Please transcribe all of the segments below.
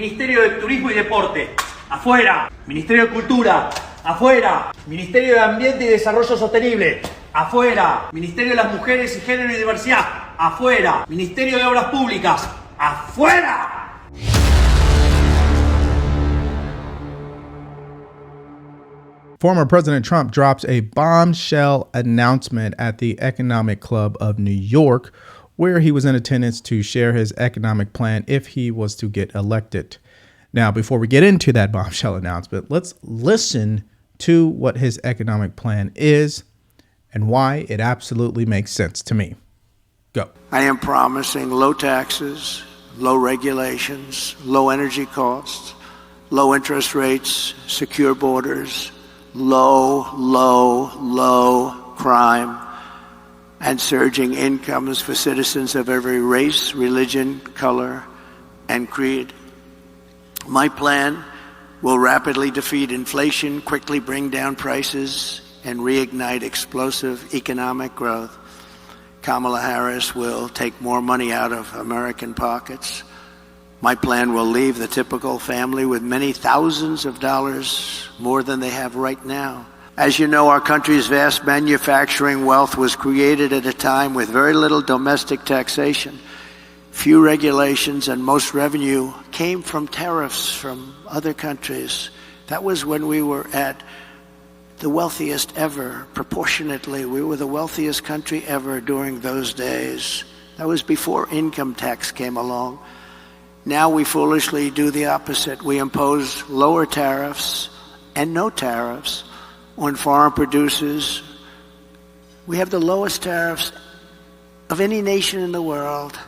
Ministerio de Turismo y Deporte, afuera. Ministerio de Cultura, afuera. Ministerio de Ambiente y Desarrollo Sostenible, afuera. Ministerio de las Mujeres y Género y Diversidad, afuera. Ministerio de Obras Públicas, afuera. Former President Trump drops a bombshell announcement at the Economic Club of New York, where he was in attendance to share his economic plan if he was to get elected. Now, before we get into that bombshell announcement, let's listen to what his economic plan is and why it absolutely makes sense to me. Go. I am promising low taxes, low regulations, low energy costs, low interest rates, secure borders, low crime, and surging incomes for citizens of every race, religion, color, and creed. My plan will rapidly defeat inflation, quickly bring down prices, and reignite explosive economic growth. Kamala Harris will take more money out of American pockets. My plan will leave the typical family with many thousands of dollars more than they have right now. As you know, our country's vast manufacturing wealth was created at a time with very little domestic taxation, few regulations, and most revenue came from tariffs from other countries. That was when we were at the wealthiest ever. Proportionately, we were the wealthiest country ever during those days. That was before income tax came along. Now we foolishly do the opposite. We impose lower tariffs and no tariffs on foreign producers. We have the lowest tariffs of any nation in the world,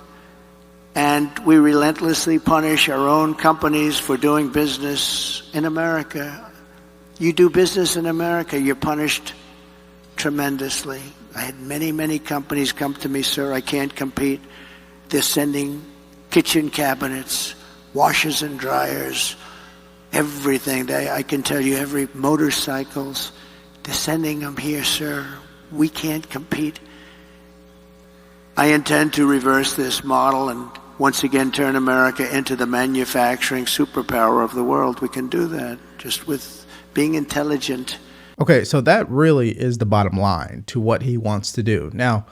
and we relentlessly punish our own companies for doing business in America. You do business in America, you're punished tremendously. I had many companies come to me, sir, I can't compete. They're sending kitchen cabinets, washers and dryers, everything. I can tell you, every motorcycles, they're sending them here, sir. We can't compete. I intend to reverse this model and once again turn America into the manufacturing superpower of the world. We can do that just with being intelligent. Okay, so that really is the bottom line to what he wants to do. Now,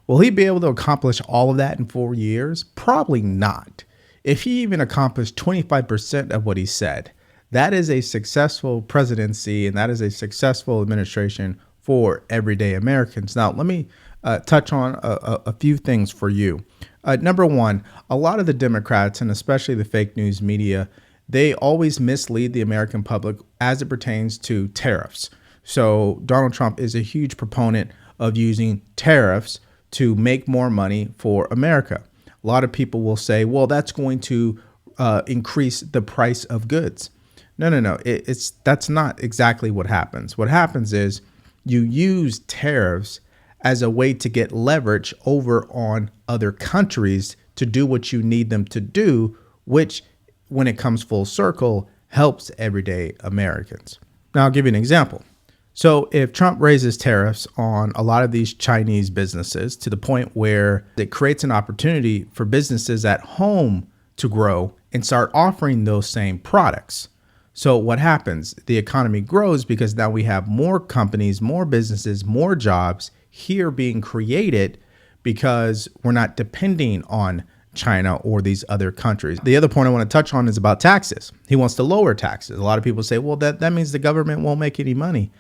will he be able to accomplish all of that in 4 years? Probably not. If he even accomplished 25% of what he said, that is a successful presidency and that is a successful administration for everyday Americans. Now, let me touch on a few things for you. Number one, a lot of the Democrats and especially the fake news media, they always mislead the American public as it pertains to tariffs. So Donald Trump is a huge proponent of using tariffs to make more money for America. A lot of people will say, well, that's going to increase the price of goods. No. That's not exactly what happens. What happens is you use tariffs as a way to get leverage over on other countries to do what you need them to do, which when it comes full circle helps everyday Americans. Now, I'll give you an example. So if Trump raises tariffs on a lot of these Chinese businesses to the point where it creates an opportunity for businesses at home to grow and start offering those same products. So what happens? The economy grows because now we have more companies, more businesses, more jobs here being created because we're not depending on China or these other countries. The other point I want to touch on is about taxes. He wants to lower taxes. A lot of people say, well, that means the government won't make any money.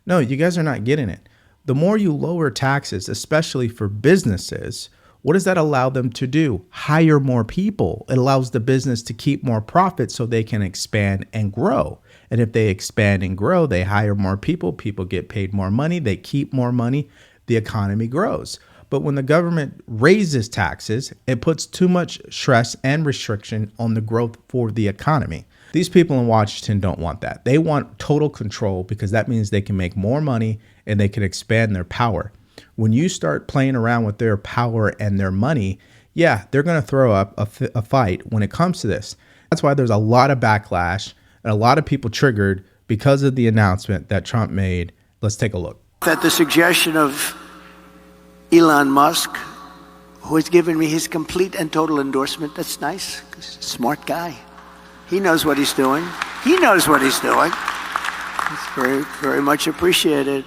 No, you guys are not getting it. The more you lower taxes, especially for businesses, what does that allow them to do? Hire more people. It allows the business to keep more profit so they can expand and grow. And if they expand and grow, they hire more people. People get paid more money. They keep more money. The economy grows. But when the government raises taxes, it puts too much stress and restriction on the growth for the economy. These people in Washington don't want that. They want total control because that means they can make more money and they can expand their power. When you start playing around with their power and their money, yeah, they're going to throw up a fight when it comes to this. That's why there's a lot of backlash and a lot of people triggered because of the announcement that Trump made. Let's take a look. At the suggestion of Elon Musk, who has given me his complete and total endorsement, that's nice, 'cause he's a smart guy. He knows what he's doing. He knows what he's doing. It's very, very much appreciated.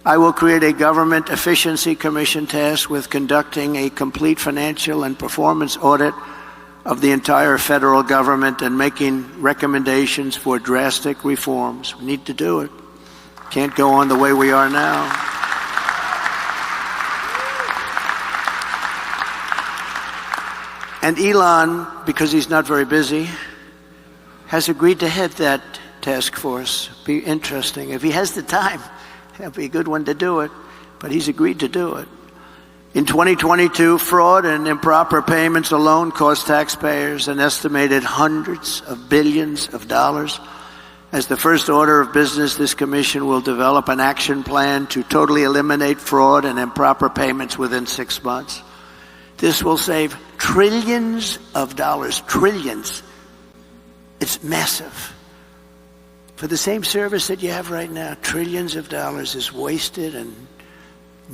I will create a government efficiency commission tasked with conducting a complete financial and performance audit of the entire federal government and making recommendations for drastic reforms. We need to do it. Can't go on the way we are now. And Elon, because he's not very busy, has agreed to head that task force. Be interesting. If he has the time, that'd be a good one to do it. But he's agreed to do it. In 2022, fraud and improper payments alone cost taxpayers an estimated hundreds of billions of dollars. As the first order of business, this commission will develop an action plan to totally eliminate fraud and improper payments within 6 months. This will save trillions of dollars, trillions. It's massive. For the same service that you have right now, trillions of dollars is wasted and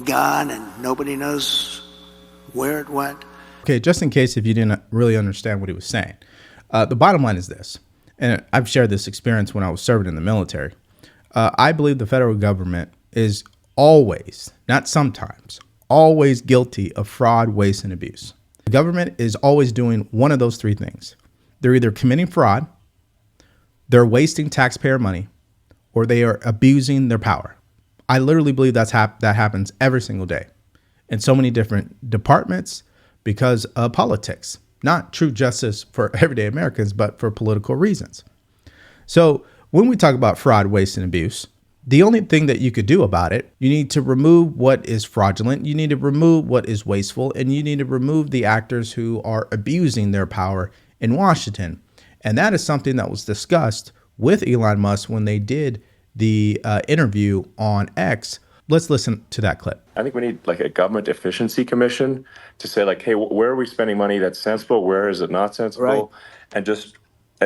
gone, and nobody knows where it went. Okay, just in case if you didn't really understand what he was saying, the bottom line is this, and I've shared this experience when I was serving in the military. I believe the federal government is always, not sometimes, always guilty of fraud, waste, and abuse. The government is always doing one of those three things. They're either committing fraud, they're wasting taxpayer money, or they are abusing their power. I literally believe that happens every single day in so many different departments because of politics, not true justice for everyday Americans, but for political reasons. So when we talk about fraud, waste, and abuse, the only thing that you could do about it, you need to remove what is fraudulent, you need to remove what is wasteful, and you need to remove the actors who are abusing their power in Washington. And that is something that was discussed with Elon Musk when they did the interview on X. Let's listen to that clip. I think we need like a government efficiency commission to say like, hey, where are we spending money that's sensible? Where is it not sensible? Right. And just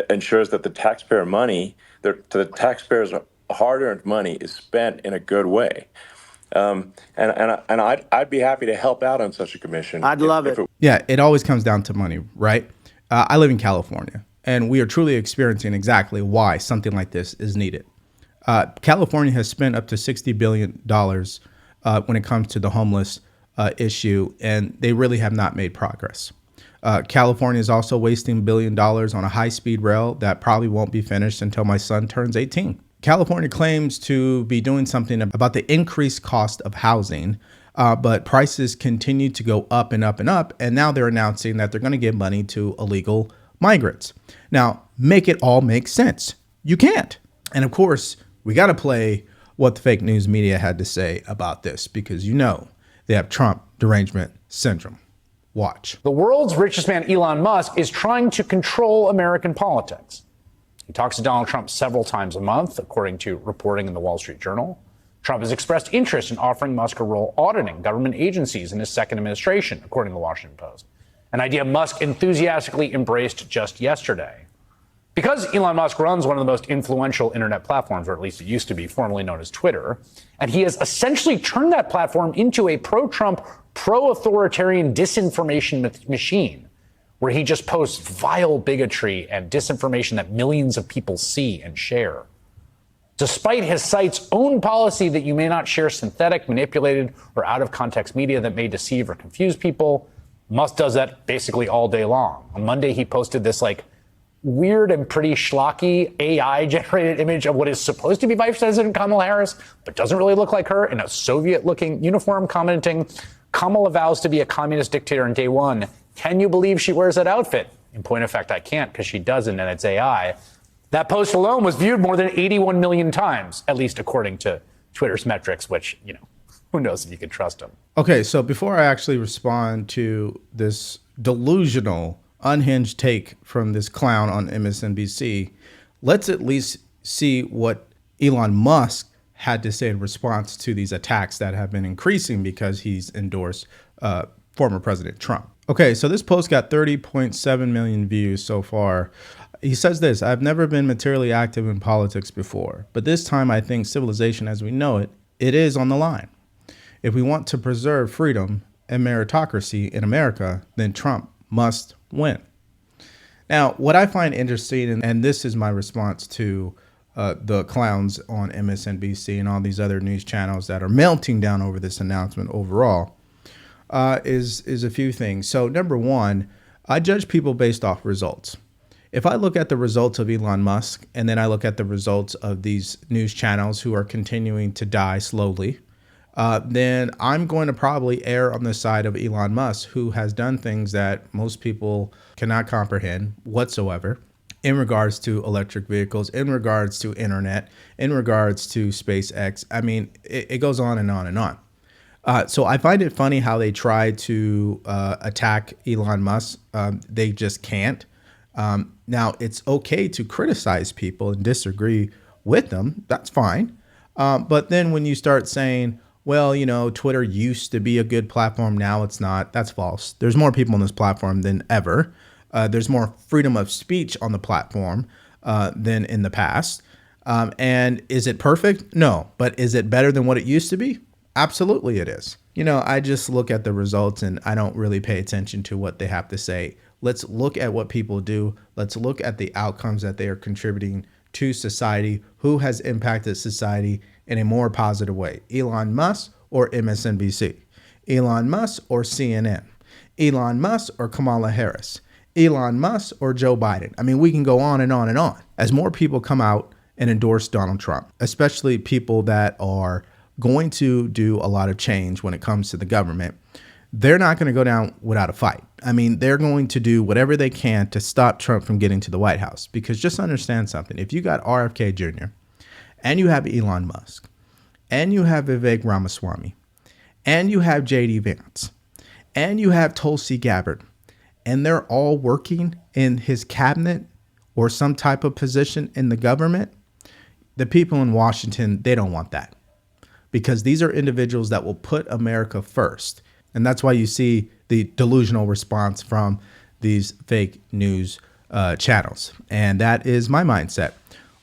ensures that the taxpayer money, the taxpayers' hard-earned money is spent in a good way. And I'd be happy to help out on such a commission. I'd love it. Yeah, it always comes down to money, right? I live in California, and we are truly experiencing exactly why something like this is needed. California has spent up to $60 billion when it comes to the homeless issue, and they really have not made progress. California is also wasting $1 billion on a high-speed rail that probably won't be finished until my son turns 18. California claims to be doing something about the increased cost of housing, but prices continue to go up and up and up, and now they're announcing that they're going to give money to illegal migrants. Now, make it all make sense. You can't. And of course, we got to play what the fake news media had to say about this, because you know they have Trump derangement syndrome. Watch. The world's richest man, Elon Musk, is trying to control American politics. He talks to Donald Trump several times a month, according to reporting in the Wall Street Journal. Trump has expressed interest in offering Musk a role auditing government agencies in his second administration, according to the Washington Post, an idea Musk enthusiastically embraced just yesterday. Because Elon Musk runs one of the most influential internet platforms, or at least it used to be, formerly known as Twitter, and he has essentially turned that platform into a pro-Trump, pro-authoritarian disinformation machine, where he just posts vile bigotry and disinformation that millions of people see and share. Despite his site's own policy that you may not share synthetic, manipulated, or out-of-context media that may deceive or confuse people, Musk does that basically all day long. On Monday, he posted this weird and pretty schlocky AI-generated image of what is supposed to be Vice President Kamala Harris, but doesn't really look like her, in a Soviet-looking uniform, commenting, "Kamala vows to be a communist dictator on day one. Can you believe she wears that outfit?" In point of fact, I can't, because she doesn't, and it's AI. That post alone was viewed more than 81 million times, at least according to Twitter's metrics, which, who knows if you can trust them. Okay, so before I actually respond to this delusional, unhinged take from this clown on MSNBC, let's at least see what Elon Musk had to say in response to these attacks that have been increasing because he's endorsed former President Trump. Okay, so this post got 30.7 million views so far. He says this: "I've never been materially active in politics before, but this time I think civilization as we know it is on the line. If we want to preserve freedom and meritocracy in America, then Trump must win." Now, what I find interesting, and this is my response to the clowns on MSNBC and all these other news channels that are melting down over this announcement overall, is a few things. So number one, I judge people based off results. If I look at the results of Elon Musk and then I look at the results of these news channels who are continuing to die slowly, then I'm going to probably err on the side of Elon Musk, who has done things that most people cannot comprehend whatsoever in regards to electric vehicles, in regards to internet, in regards to SpaceX. I mean, it goes on and on and on. So I find it funny how they try to attack Elon Musk. They just can't. Now, it's okay to criticize people and disagree with them. That's fine. But then when you start saying, well, you know, Twitter used to be a good platform, now it's not, that's false. There's more people on this platform than ever. There's more freedom of speech on the platform than in the past. And is it perfect? No. But is it better than what it used to be? Absolutely it is. You know, I just look at the results and I don't really pay attention to what they have to say. Let's look at what people do. Let's look at the outcomes that they are contributing to society. Who has impacted society in a more positive way? Elon Musk or MSNBC? Elon Musk or CNN? Elon Musk or Kamala Harris? Elon Musk or Joe Biden? I mean, we can go on and on and on. As more people come out and endorse Donald Trump, especially people that are going to do a lot of change when it comes to the government, they're not going to go down without a fight. I mean, they're going to do whatever they can to stop Trump from getting to the White House. Because just understand something. If you got RFK Jr. and you have Elon Musk and you have Vivek Ramaswamy and you have JD Vance and you have Tulsi Gabbard, and they're all working in his cabinet or some type of position in the government, the people in Washington, they don't want that. Because these are individuals that will put America first. And that's why you see the delusional response from these fake news channels. And that is my mindset.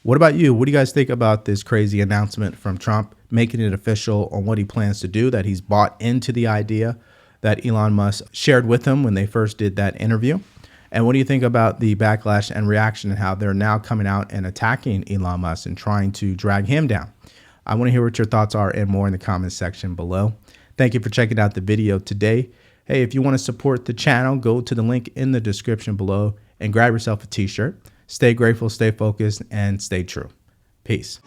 What about you? What do you guys think about this crazy announcement from Trump, making it official on what he plans to do, that he's bought into the idea that Elon Musk shared with him when they first did that interview? And what do you think about the backlash and reaction and how they're now coming out and attacking Elon Musk and trying to drag him down? I want to hear what your thoughts are and more in the comments section below. Thank you for checking out the video today. Hey, if you want to support the channel, go to the link in the description below and grab yourself a t-shirt. Stay grateful, stay focused, and stay true. Peace.